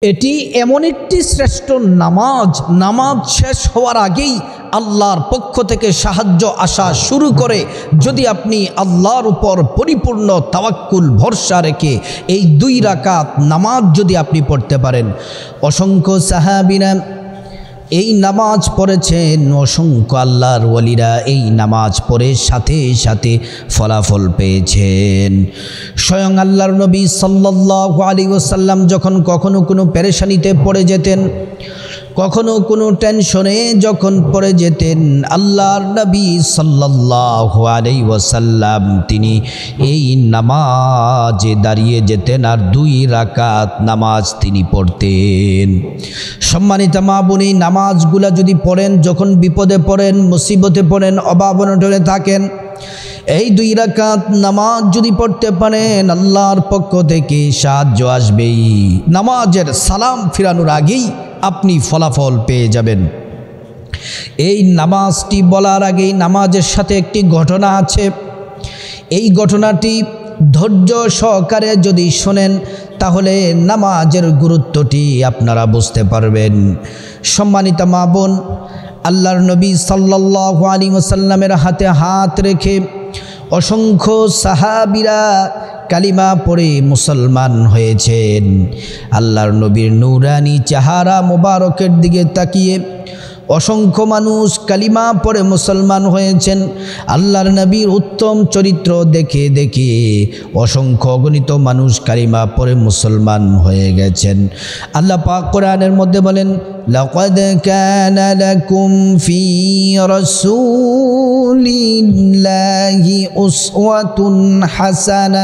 এটি এমন একটি শ্রেষ্ঠ নামাজ, নামাজ শেষ হওয়ার আগেই আল্লাহর পক্ষ থেকে সাহায্য আসা শুরু করে। যদি আপনি আল্লাহর উপর পরিপূর্ণ তাওয়াক্কুল ভরসা রেখে এই 2 রাকাত নামাজ যদি আপনি পড়তে পারেন, অসংখ্য সাহাবীরা এই নামাজ পড়েছেন, অসংখ্য আল্লাহর ওয়ালিরা এই নামাজ পড়ে সাথে সাথে ফলাফল পেয়েছেন। স্বয়ং আল্লাহর নবী সাল্লাল্লাহু আলাইহি ওয়াসাল্লাম যখন কখনো কোনো পেরেশানিতে পড়ে যেতেন, কখনো কোনো টেনশনে যখন পড়ে যেতেন, আল্লাহর নবী সাল্লাল্লাহু আলাইহি ওয়াসাল্লাম তিনি এই নামাজে দাঁড়িয়ে যেতেন আর 2 রাকাত নামাজ তিনি পড়তেন। সম্মানিত মা বোন, এই নামাজগুলা যদি পড়েন, যখন বিপদে পড়েন, মুসিবতে পড়েন, অভাব অনটনে থাকেন, এই 2 রাকাত নামাজ যদি পড়তে পারেন, আল্লাহর পক্ষ থেকে সাহায্য আসবেই। নামাজের সালাম ফিরানোর আগেই আপনি ফলাফল পেয়ে যাবেন। এই নামাজটি বলার আগেই নামাজের সাথে একটি ঘটনা আছে। এই ঘটনাটি ধৈর্য সহকারে যদি শোনেন তাহলে নামাজের গুরুত্বটি আপনারা বুঝতে পারবেন। সম্মানিত মা বোন, আল্লাহর নবী সাল্লাল্লাহু আলাইহি ওয়াসাল্লামের হাতে হাত রেখে অসংখ্য সাহাবীরা কালিমা পড়ে মুসলমান হয়েছেন। আল্লাহর নবীর নূরানি চেহারা মোবারকের দিকে তাকিয়ে অসংখ্য মানুষ কালিমা পড়ে মুসলমান হয়েছেন। আল্লাহর নবীর উত্তম চরিত্র দেখে দেখে অসংখ্য অগণিত মানুষ কালিমা পড়ে মুসলমান হয়ে গেছেন। আল্লাহ পাক কোরআনের মধ্যে বলেন, লাকাদ কানা লাকুম ফি রাসূলিল্লাহি উসওয়াতুন হাসানা।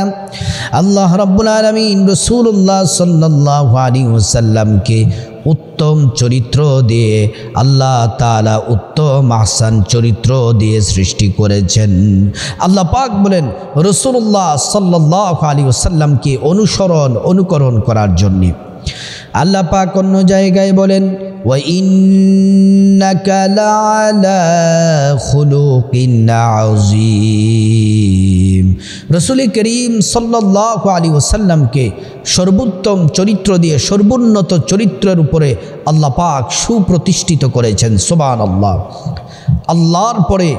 আল্লাহ রাব্বুল আলামিন রাসূলুল্লাহ সাল্লাল্লাহু আলাইহি ওয়াসাল্লামকে উত্তম চরিত্র দিয়ে আল্লাহ তাআলা উত্তম আহসান চরিত্র দিয়ে সৃষ্টি করেছেন। আল্লাহ পাক বলেন রাসূলুল্লাহ সাল্লাল্লাহু আলাইহি ওয়াসাল্লামকে অনুকরণ করার জন্য। আল্লাহ পাক অন্য জায়গায় বলেন, ওয়া ইন্নাকা লাআলা খুলুকিন আযীম। রাসূল করিম সাল্লাল্লাহু আলাইহি ওয়াসাল্লামকে সর্বোত্তম চরিত্র দিয়ে সর্বোন্নত চরিত্রের উপরে আল্লাহ পাক সুপ্রতিষ্ঠিত করেছেন। সুবহানাল্লাহ। আল্লাহর পরে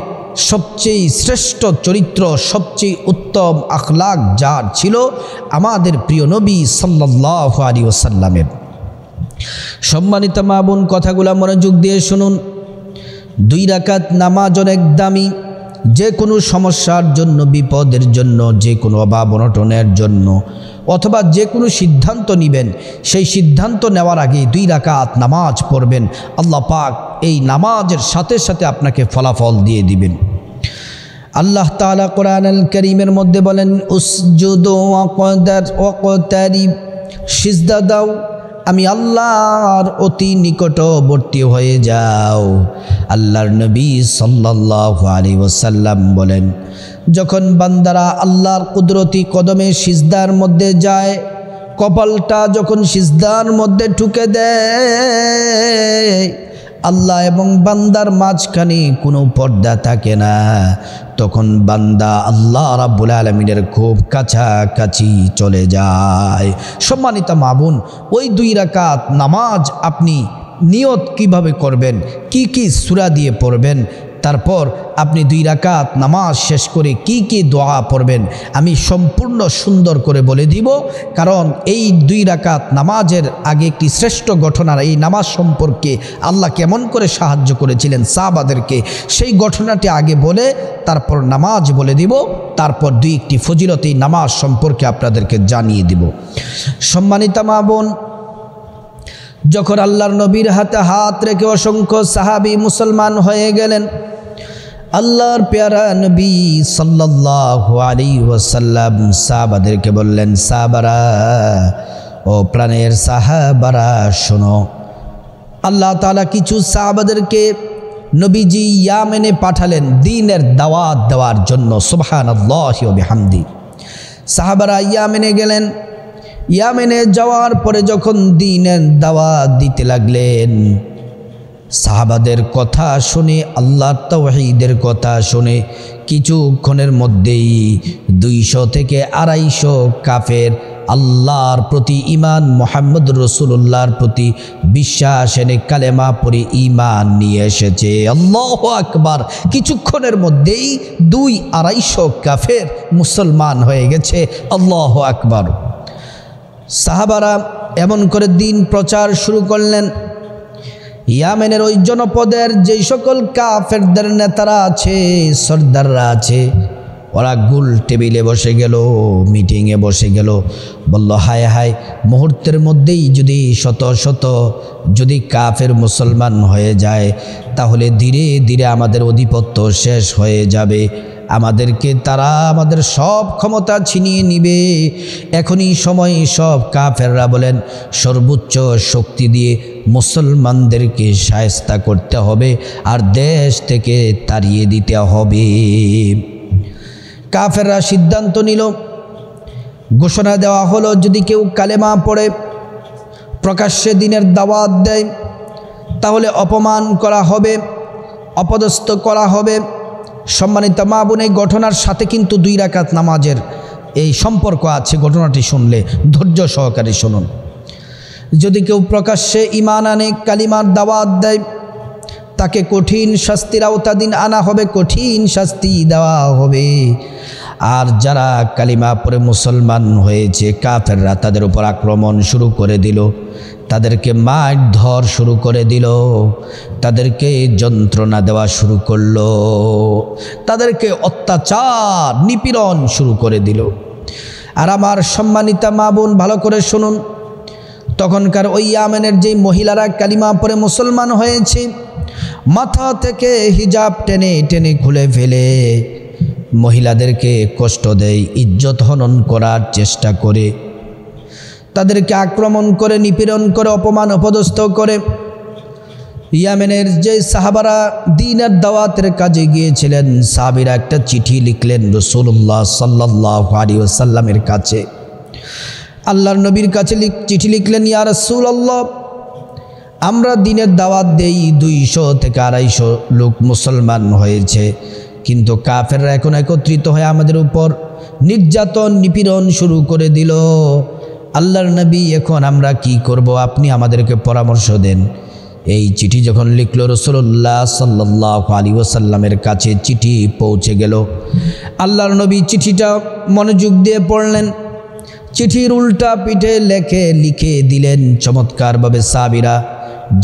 সবচেয়ে শ্রেষ্ঠ চরিত্র, সবচেয়ে উত্তম আখলাক যার ছিল আমাদের প্রিয় নবী সাল্লাল্লাহু আলাইহি ওয়াসাল্লামের। সম্মানিত মা বোন, কথাগুলো মনোযোগ দিয়ে শুনুন। 2 রাকাত নামাজ অনেক দামি। যে কোনো সমস্যার জন্য, বিপদের জন্য, যে কোনো অভাব অনটনের জন্য, অথবা যে কোনো সিদ্ধান্ত নেবেন, সেই সিদ্ধান্ত নেওয়ার আগে 2 রাকাত নামাজ পড়বেন। আল্লাহ পাক এই নামাজের সাথে সাথে আপনাকে ফলাফল দিয়ে দিবেন। আল্লাহ তাআলা কোরআনুল কারীমের মধ্যে বলেন, উসজুদু ওয়াকতারিব। সিজদা দাও, আমি আল্লাহর অতি নিকটবর্তী হয়ে যাও। আল্লাহর নবী সাল্লাল্লাহু আলাইহি ওয়াসাল্লাম বলেন, যখন বান্দারা আল্লাহর কুদরতি কদমে সিজদার মধ্যে যায়, কপালটা যখন সিজদার মধ্যে ঠুকে দেয়, আল্লাহ এবং বান্দার মাঝখানে কোনো পর্দা থাকে না। তখন বান্দা আল্লাহ রাব্বুল আলামিনের খুব কাছাকাছি চলে যায়। সম্মানিত মা বোন, ওই 2 রাকাত নামাজ আপনি নিয়ত কিভাবে করবেন, কি কি সূরা দিয়ে পড়বেন, তারপর আপনি 2 রাকাত নামাজ শেষ করে কি কি দোয়া পড়বেন, আমি সম্পূর্ণ সুন্দর করে বলে দিব। কারণ এই 2 রাকাত নামাজের আগে একটি শ্রেষ্ঠ ঘটনার, এই নামাজ সম্পর্কে আল্লাহ কেমন করে সাহায্য করেছিলেন সাহাবাদেরকে, সেই ঘটনাটি আগে বলে তারপর নামাজ বলে দিব। তারপর 2-1টি ফজিলত এই নামাজ সম্পর্কে আপনাদেরকে জানিয়ে দিব। সম্মানিত মা বোন, যখন আল্লাহর নবীর হাতে হাত রেখে অসংখ্য সাহাবী মুসলমান হয়ে গেলেন, আল্লাহর পেয়ারা নবী সাল্লাল্লাহু আলাইহি ওয়াসাল্লাম সাহাবাদেরকে বললেন, সাহাবারা, ও প্রাণের সাহাবারা শোনো, আল্লাহ তাআলা কিছু সাহাবাদেরকে নবীজি ইয়ামেনে পাঠালেন দ্বীনের দাওয়াত দেওয়ার জন্য। সুবহানাল্লাহি ওয়া বিহামদি। সাহাবারা ইয়ামেনে গেলেন। ইয়ামেনে যাওয়ার পরে যখন দ্বীনের দাওয়াত দিতে লাগলেন, সাহাবাদের কথা শুনে, আল্লাহর তাওহীদের কথা শুনে কিছুক্ষণের মধ্যেই 200 থেকে 250 কাফের আল্লাহর প্রতি ঈমান, মুহাম্মদ রাসূলুল্লাহর প্রতি বিশ্বাস এনে কালেমা পড়ে ঈমান নিয়ে এসেছে। আল্লাহু আকবার। কিছুক্ষণের মধ্যেই 200-250 কাফের মুসলমান হয়ে গেছে। আল্লাহু আকবার। সাহাবারা এমন করে দিন প্রচার শুরু করলেন। ইয়ামেনের ওই জনপদের যেই সকল কাফেরদের নেতারা আছে, সর্দাররা আছে, ওরা গোল টেবিলে বসে গেল, মিটিংয়ে বসে গেল। বলল, হায় হায়, মুহূর্তের মধ্যেই যদি শত শত যদি কাফের মুসলমান হয়ে যায়, তাহলে ধীরে ধীরে আমাদের আধিপত্য শেষ হয়ে যাবে। আমাদেরকে তারা আমাদের সব ক্ষমতা ছিনিয়ে নিবে। এখনই সময় সব কাফেররা বলেন সর্বোচ্চ শক্তি দিয়ে মুসলমানদেরকে শায়েস্তা করতে হবে আর দেশ থেকে তাড়িয়ে দিতে হবে। কাফেররা সিদ্ধান্ত নিল, ঘোষণা দেওয়া হলো, যদি কেউ কালেমা পড়ে প্রকাশ্যে দিনের দাওয়াত দেয় তাহলে অপমান করা হবে, অপদস্থ করা হবে। সম্মানিত মা বোন, এই ঘটনার সাথে কিন্তু 2 রাকাত নামাজের এই সম্পর্ক আছে। ঘটনাটি শুনলে ধৈর্য সহকারে শুনুন। যদি কেউ প্রকাশ্যে ঈমান আনে, কালিমার দাওয়াত দেয়, তাকে কঠিন শাস্তির আওতাধীন আনা হবে, কঠিন শাস্তি দেওয়া হবে। আর যারা কালিমা পড়ে মুসলমান হয়েছে কাফেররা তাদের উপর আক্রমণ শুরু করে দিল, তাদেরকে মারধর শুরু করে দিল, তাদেরকে যন্ত্রণা দেওয়া শুরু করলো, তাদেরকে অত্যাচার নিপীড়ন শুরু করে দিল। আর আমার সম্মানিতা মা বোন ভালো করে শুনুন, তখনকার ওই ইয়ামেনের যেই মহিলারা কালিমা পড়ে মুসলমান হয়েছে, মাথা থেকে হিজাব টেনে টেনে খুলে ফেলে মহিলাদেরকে কষ্ট দেয়, ইজ্জত হনন করার চেষ্টা করে, তাদেরকে আক্রমণ করে, নিপীড়ন করে, অপমান অপদস্থ করে। ইয়ামেনের যে সাহাবারা দ্বীনের দাওয়াতের কাজে গিয়েছিলেন, সাহাবীরা একটা চিঠি লিখলেন রাসূলুল্লাহ সাল্লাল্লাহু আলাইহি ওয়াসাল্লামের কাছে। আল্লাহর নবীর কাছে চিঠি লিখলেন, ইয়া রাসূলুল্লাহ, আমরা দ্বীনের দাওয়াত দেই, 200 থেকে 250 লোক মুসলমান হয়েছে, কিন্তু কাফেররা এখন একত্রিত হয়ে আমাদের উপর নির্যাতন নিপীড়ন শুরু করে দিল। আল্লাহর নবী, এখন আমরা কি করব? আপনি আমাদেরকে পরামর্শ দেন। এই চিঠি যখন লিখল রাসূলুল্লাহ সাল্লাল্লাহু আলাইহি ওয়াসাল্লামের কাছে চিঠি পৌঁছে গেল। আল্লাহর নবী চিঠিটা মনোযোগ দিয়ে পড়লেন। চিঠির উল্টা পিঠে লিখে দিলেন চমৎকারভাবে, সাহাবীরা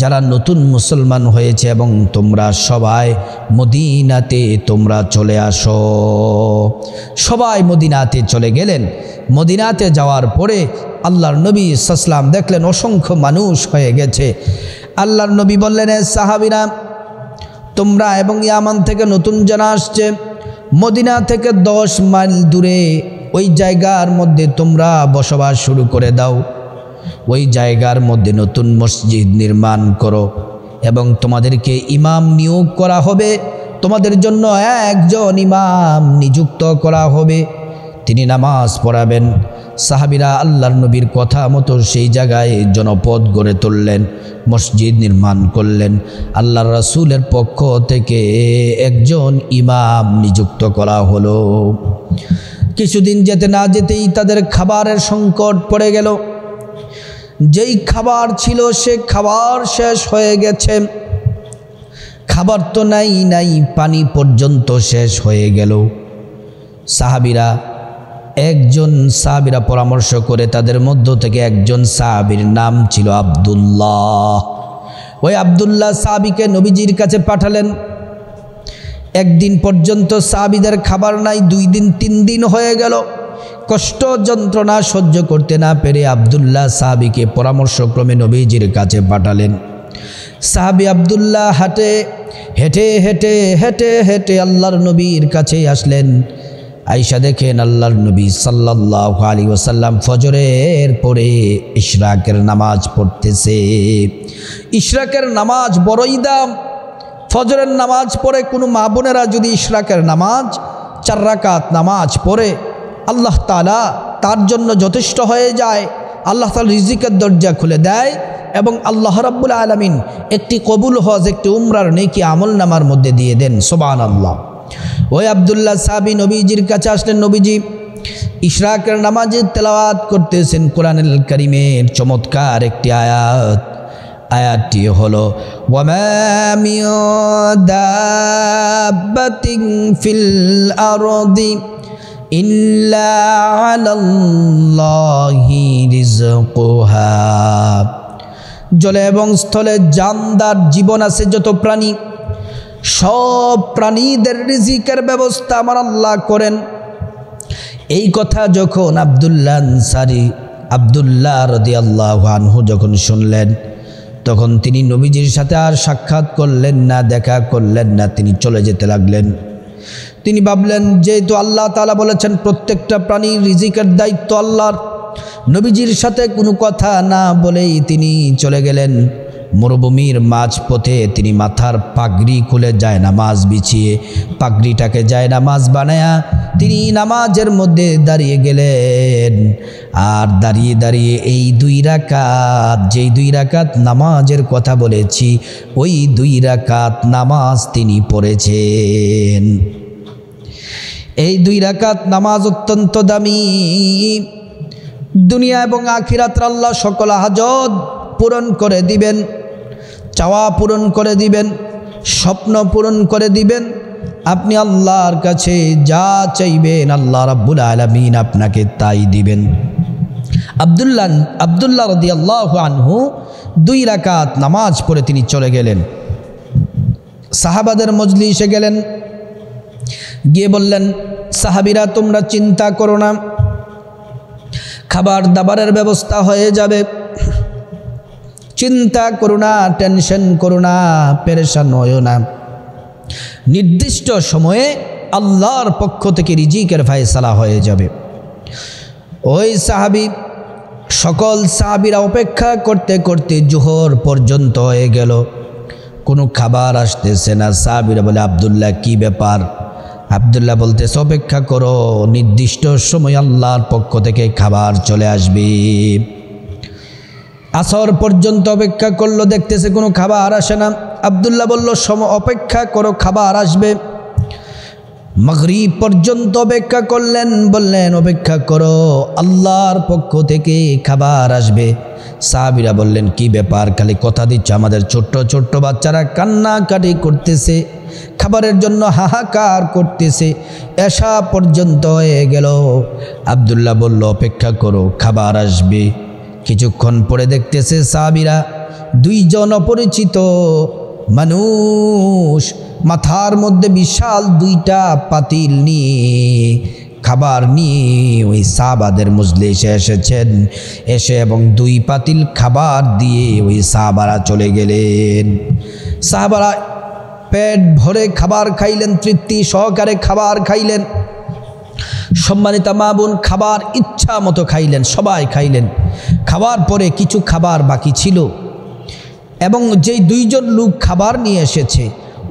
যারা নতুন মুসলমান হয়েছে এবং তোমরা সবাই মদিনাতে তোমরা চলে আসো। সবাই মদিনাতে চলে গেলেন। মদিনাতে যাওয়ার পরে আল্লাহর নবী সাল্লাল্লাহু আলাইহি ওয়াসাল্লাম দেখলেন অসংখ্য মানুষ হয়ে গেছে। আল্লাহর নবী বললেন, সাহাবীরা তোমরা এবং ইয়ামান থেকে নতুন জানা আসছে, মদিনা থেকে 10 মাইল দূরে ওই জায়গার মধ্যে তোমরা বসবাস শুরু করে দাও। ওই জায়গার মধ্যে নতুন মসজিদ নির্মাণ করো এবং তোমাদেরকে ইমাম নিয়োগ করা হবে। তোমাদের জন্য একজন ইমাম নিযুক্ত করা হবে, তিনি নামাজ পড়াবেন। সাহাবীরা আল্লাহর নবীর কথা মতো সেই জায়গায় জনপদ গড়ে তুললেন, মসজিদ নির্মাণ করলেন। আল্লাহর রাসূলের পক্ষ থেকে একজন ইমাম নিযুক্ত করা হলো। কিছুদিন যেতে না যেতেই তাদের খাবারের সংকট পড়ে গেল। যেই খাবার ছিল সে খাবার শেষ হয়ে গেছে। খাবার তো নাই, পানি পর্যন্ত শেষ হয়ে গেল। সাহাবীরা পরামর্শ করে তাদের মধ্য থেকে একজন সাহাবীর নাম ছিল আব্দুল্লাহ। ওই আব্দুল্লাহ সাহাবীকে নবীজির কাছে পাঠালেন। একদিন পর্যন্ত সাহাবীদের খাবার নাই, 2 দিন 3 দিন হয়ে গেল। কষ্ট যন্ত্রণা সহ্য করতে না পেরে আব্দুল্লাহ সাহাবীকে পরামর্শক্রমে নবীজির কাছে পাঠালেন। সাহাবী আব্দুল্লাহ হেঁটে হেঁটে আল্লাহর নবীর কাছে আসলেন। আয়েশা দেখেন আল্লাহর নবী সাল্লাল্লাহু আলাইহি ওয়াসাল্লাম ফজরের পরে ইশরাকের নামাজ পড়তেছে। ইশরাকের নামাজ বড়ই দাম। ফজরের নামাজ পড়ে কোনো মা বোনেরা যদি ইশরাকের নামাজ 4 রাকাত নামাজ পড়ে, আল্লাহ তাআলা তার জন্য যথেষ্ট হয়ে যায়। আল্লাহ তাআলা রিজিকের দরজা খুলে দেয় এবং আল্লাহ রাব্বুল আলামিন একটি কবুল হজ, একটি উমরার নেকি আমল নামার মধ্যে দিয়ে দেন। সুবহানাল্লাহ। ওই আব্দুল্লাহ সাহাবী নবীজির কাছে আসলেন। নবীজি ইশরাকের নামাজে তেলাওয়াত করতেছেন কোরআনুল কারীমের চমৎকার একটি আয়াত। আয়াতটি হলো ওয়ামা মিন দাব্বাতিন ফিল আরদি ইল্লা আলাল্লাহি রিজকুহা। জলে এবং স্থলে জানদার জীবন আছে যত প্রাণী, সব প্রাণীদের রিজিকের ব্যবস্থা আমার আল্লাহ করেন। এই কথা যখন আব্দুল্লাহ রাদিয়াল্লাহু আনহু যখন শুনলেন, তখন তিনি নবীজির সাথে আর সাক্ষাৎ করলেন না, দেখা করলেন না, তিনি চলে যেতে লাগলেন। তিনি ভাবলেন যেহেতু আল্লাহ তাআলা বলেছেন প্রত্যেকটা প্রাণীর রিজিকের দায়িত্ব আল্লাহর, নবীজির সাথে কোনো কথা না বলেই তিনি চলে গেলেন। মরুভূমির মাঝপথে তিনি মাথার পাগড়ি খুলে যায় নামাজ বিছিয়ে, পাগড়িটাকে যায় নামাজ বানায়া তিনি নামাজের মধ্যে দাঁড়িয়ে গেলেন। আর দাঁড়িয়ে দাঁড়িয়ে এই 2 রাকাত, যেই 2 রাকাত নামাজের কথা বলেছি, ওই 2 রাকাত নামাজ তিনি পড়েছেন। এই 2 রাকাত নামাজ অত্যন্ত দামি। দুনিয়া এবং আখিরাতের আল্লাহ সকল হাজত পূরণ করে দিবেন, চাওয়া পূরণ করে দিবেন, স্বপ্ন পূরণ করে দিবেন। আপনি আল্লাহর কাছে যা চাইবেন আল্লাহ রাব্বুল আলামিন আপনাকে তাই দিবেন। আব্দুল্লাহ রাদিয়াল্লাহু আনহু 2 রাকাত নামাজ পড়ে তিনি চলে গেলেন। সাহাবাদের মজলিসে গেলেন, গিয়ে বললেন, সাহাবীরা তোমরা চিন্তা করো না, খাবার দাবারের ব্যবস্থা হয়ে যাবে, চিন্তা করো না, টেনশন করো না, পেরেশান হইও না। নির্দিষ্ট সময়ে আল্লাহর পক্ষ থেকে রিজিকের ফায়সালা হয়ে যাবে। ওই সাহাবী, সকল সাহাবীরা অপেক্ষা করতে করতে জোহর পর্যন্ত হয়ে গেল, কোনো খাবার আসতেছে না। সাহাবীরা বলে, আব্দুল্লাহ কি ব্যাপার? আব্দুল্লাহ বলতেছে, অপেক্ষা করো, নির্দিষ্ট সময় আল্লাহর পক্ষ থেকে খাবার চলে আসবে। আসর পর্যন্ত অপেক্ষা করলো, দেখতেছে কোনো খাবার আসে না। আব্দুল্লাহ বলল, অপেক্ষা করো, খাবার আসবে। মাগরিব পর্যন্ত অপেক্ষা করলেন, বললেন অপেক্ষা করো, আল্লাহর পক্ষ থেকে খাবার আসবে। সাহাবীরা বললেন, কি ব্যাপার, খালি কথা দিচ্ছ? আমাদের ছোট্ট ছোট্ট বাচ্চারা কান্নাকাটি করতেছে, খাবারের জন্য হাহাকার করতেছে, এশা পর্যন্ত হয়ে গেল। আব্দুল্লাহ বলল, অপেক্ষা করো, খাবার আসবে। কিছুক্ষণ পরে দেখতেছে সাহাবীরা 2 জন অপরিচিত মানুষ মাথার মধ্যে বিশাল 2টা পাতিল নিয়ে, খাবার নিয়ে ওই সাহাবাদের মজলিসে এসেছেন। এসে এবং 2 পাতিল খাবার দিয়ে ওই সাহাবারা চলে গেলেন। সাহাবারা পেট ভরে খাবার খাইলেন, তৃপ্তি সহকারে খাবার খাইলেন। সম্মানিত মা বোন, খাবার ইচ্ছা মতো খাইলেন, সবাই খাইলেন। খাবার পরে কিছু খাবার বাকি ছিল, এবং যেই 2 জন লোক খাবার নিয়ে এসেছে,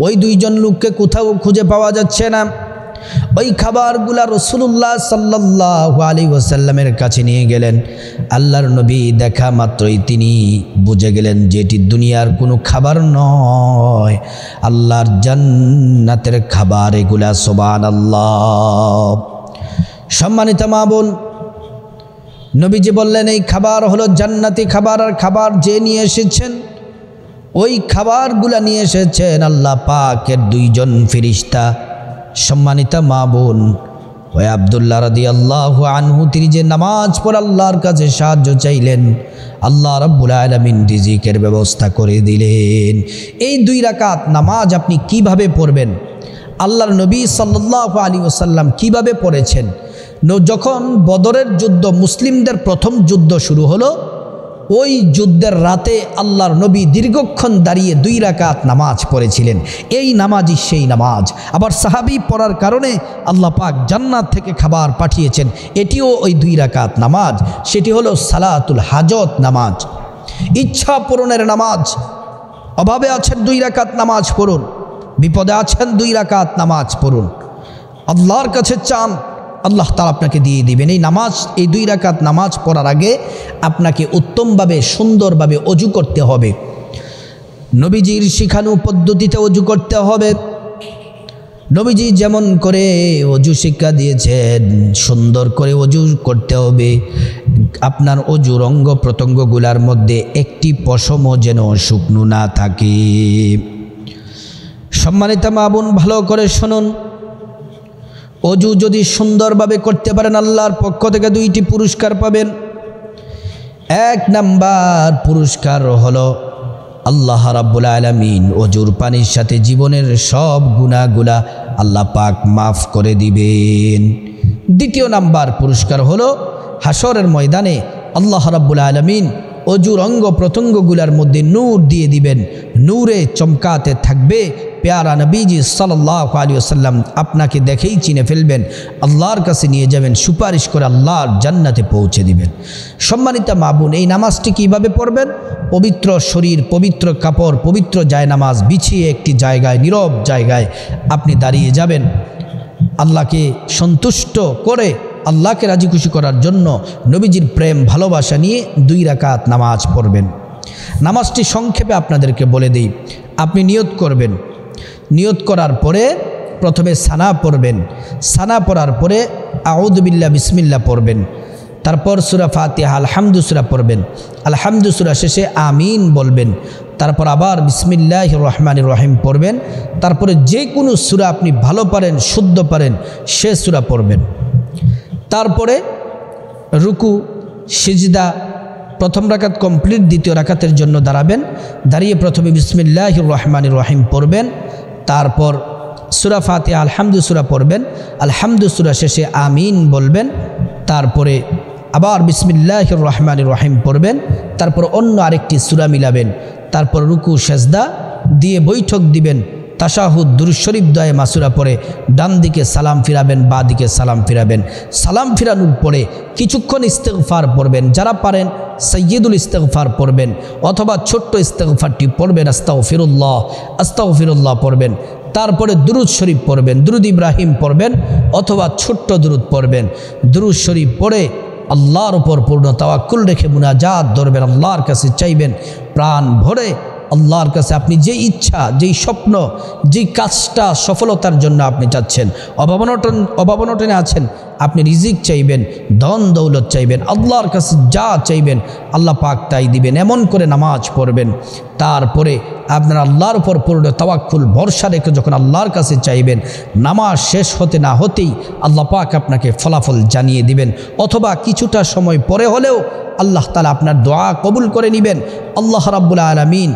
ওই 2 জন লোককে কোথাও খুঁজে পাওয়া যাচ্ছে না। ওই খাবারগুলা রাসূলুল্লাহ সাল্লাল্লাহু আলাইহি ওয়াসাল্লামের কাছে নিয়ে গেলেন। আল্লাহর নবী দেখা মাত্রই তিনি বুঝে গেলেন যে এটি দুনিয়ার কোনো খাবার নয়, আল্লাহর জান্নাতের খাবার এগুলা। সুবহানাল্লাহ। সম্মানিত মা বোন, নবীজি বললেন এই খাবার হলো জান্নাতি খাবার, আর খাবার যে নিয়ে এসেছেন, ওই খাবারগুলা নিয়ে এসেছেন আল্লাহ পাকের 2 জন ফেরেশতা। সম্মানিত মা বোন, ওই আব্দুল্লাহ রাদিয়াল্লাহু আনহু তিনি যে নামাজ পড়ে আল্লাহর কাছে সাহায্য চাইলেন, আল্লাহ রাব্বুল আলামিন রিজিকের ব্যবস্থা করে দিলেন। এই 2 রাকাত নামাজ আপনি কিভাবে পড়বেন? আল্লাহর নবী সাল্লাল্লাহু আলাইহি ওয়াসাল্লাম কিভাবে পড়েছেন? যখন বদরের যুদ্ধ, মুসলিমদের প্রথম যুদ্ধ শুরু হলো, ওই যুদ্ধের রাতে আল্লাহর নবী দীর্ঘক্ষণ দাঁড়িয়ে 2 রাকাত নামাজ পড়েছিলেন। এই নামাজই সেই নামাজ। আবার সাহাবী পড়ার কারণে আল্লাহ পাক জান্নাত থেকে খাবার পাঠিয়েছেন, এটিও ওই 2 রাকাত নামাজ। সেটি হলো সালাতুল হাজত নামাজ, ইচ্ছা পূরণের নামাজ। অভাবে আছেন 2 রাকাত নামাজ পড়ুন, বিপদে আছেন 2 রাকাত নামাজ পড়ুন, আল্লাহর কাছে চান, আল্লাহ তাআলা আপনাকে দিয়ে দিবেন। এই নামাজ, এই 2 রাকাত নামাজ পড়ার আগে আপনাকে উত্তমভাবে সুন্দরভাবে অজু করতে হবে, নবীজির শিখানো পদ্ধতিতে অজু করতে হবে। নবীজি যেমন করে অজু শিক্ষা দিয়েছেন, সুন্দর করে অজু করতে হবে। আপনার অজুর অঙ্গ প্রত্যঙ্গগুলার মধ্যে একটি পশমও যেন শুকনো না থাকে। সম্মানিত মা বোন, ভালো করে শুনুন, অজু যদি সুন্দরভাবে করতে পারেন আল্লাহর পক্ষ থেকে 2টি পুরস্কার পাবেন। 1 নাম্বার পুরস্কার হলো আল্লাহ রাব্বুল আলামিন অজুর পানির সাথে জীবনের সব গুনাহগুলা আল্লাহ পাক মাফ করে দিবেন। 2য় নাম্বার পুরস্কার হলো হাসরের ময়দানে আল্লাহ রাব্বুল আলামিন অজুর অঙ্গ প্রত্যঙ্গগুলার মধ্যে নূর দিয়ে দিবেন, নূরে চমকাতে থাকবে। প্যারা নবীজি সাল্লাল্লাহু আলাইহি ওয়াসাল্লাম আপনাকে দেখেই চিনে ফেলবেন, আল্লাহর কাছে নিয়ে যাবেন, সুপারিশ করে আল্লাহর জান্নাতে পৌঁছে দিবেন। সম্মানিত মা বোন, এই নামাজটি কীভাবে পড়বেন? পবিত্র শরীর, পবিত্র কাপড়, পবিত্র জায়নামাজ বিছিয়ে একটি জায়গায়, নীরব জায়গায় আপনি দাঁড়িয়ে যাবেন। আল্লাহকে সন্তুষ্ট করে, আল্লাহকে রাজি খুশি করার জন্য নবীজির প্রেম ভালোবাসা নিয়ে 2 রাকাত নামাজ পড়বেন। নামাজটি সংক্ষেপে আপনাদেরকে বলে দিই। আপনি নিয়ত করবেন, নিয়ত করার পরে প্রথমে সানা পড়বেন, সানা পড়ার পরে আউযু বিল্লাহ বিসমিল্লাহ পড়বেন, তারপর সূরা ফাতিহা আলহামদু সূরা পড়বেন, আলহামদু সূরা শেষে আমিন বলবেন, তারপর আবার বিসমিল্লাহির রহমানির রহিম পড়বেন, তারপরে যে কোনো সূরা আপনি ভালো পারেন, শুদ্ধ পারেন সে সূরা পড়বেন। তারপরে রুকু, সিজদা, প্রথম রাকাত কমপ্লিট, দ্বিতীয় রাকাতের জন্য দাঁড়াবেন, দাঁড়িয়ে প্রথমে বিসমিল্লাহির রহমানির রহিম পড়বেন, তারপর সূরা ফাতিহা আলহামদু সূরা পড়বেন, আলহামদু সূরা শেষে আমিন বলবেন, তারপরে আবার বিসমিল্লাহির রহমানির রহিম পড়বেন, তারপর অন্য আরেকটি সূরা মিলাবেন, তারপর রুকু সেজদা দিয়ে বৈঠক দিবেন, তাশাহুদ দুরূদ শরীফ দোয়া মাসুরা পড়ে ডান দিকে সালাম ফিরাবেন, বা দিকে সালাম ফিরাবেন। সালাম ফিরানোর পরে কিছুক্ষণ ইস্তেগফার পড়বেন, যারা পারেন সাইয়্যিদুল ইস্তেগফার পড়বেন অথবা ছোট্ট ইস্তেগফারটি পড়বেন, আস্তাগফিরুল্লাহ আস্তাগফিরুল্লাহ পড়বেন। তারপরে দুরূদ শরীফ পড়বেন, দুরূদ ইব্রাহিম পড়বেন অথবা ছোট্ট দুরূদ পড়বেন। দুরূদ শরীফ পড়ে আল্লাহর উপর পূর্ণ তাওয়াক্কুল রেখে মুনাজাত ধরবেন, আল্লাহর কাছে চাইবেন প্রাণ ভরে। আল্লাহর কাছে আপনি যে ইচ্ছা, যেই স্বপ্ন, যেই কাজটা সফলতার জন্য আপনি চাচ্ছেন, অভাবনটনে আছেন, আপনি রিজিক চাইবেন, ধন দৌলত চাইবেন, আল্লাহর কাছে যা চাইবেন আল্লাহ পাক তাই দিবেন। এমন করে নামাজ পড়বেন। তারপরে আপনারা আল্লাহর উপর পূর্ণ তাওয়াক্কুল ভরসা রেখে যখন আল্লাহর কাছে চাইবেন, নামাজ শেষ হতে না হতেই আল্লাহ পাক আপনাকে ফলাফল জানিয়ে দিবেন, অথবা কিছুটা সময় পরে হলেও আল্লাহ তাআলা আপনার দোয়া কবুল করে নেবেন। আল্লাহ রাব্বুল আলামিন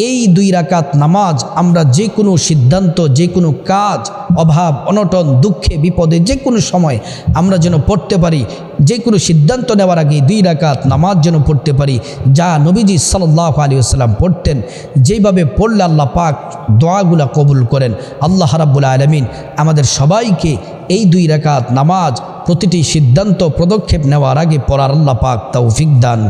এই 2 রাকাত নামাজ আমরা যে কোনো সিদ্ধান্ত, যে কোনো কাজ, অভাব অনটন, দুঃখে বিপদে যে কোনো সময় আমরা যেন পড়তে পারি, যে কোনো সিদ্ধান্ত নেওয়ার আগে 2 রাকাত নামাজ যেন পড়তে পারি, যা নবীজি সাল্লাল্লাহু আলাইহি ওয়াসাল্লাম পড়তেন। যেইভাবে পড়লে আল্লাহ পাক দোয়াগুলা কবুল করেন। আল্লাহ রাব্বুল আলামিন আমাদের সবাইকে এই 2 রাকাত নামাজ প্রতিটি সিদ্ধান্ত পদক্ষেপ নেওয়ার আগে পড়ার আল্লাহ পাক তৌফিক দান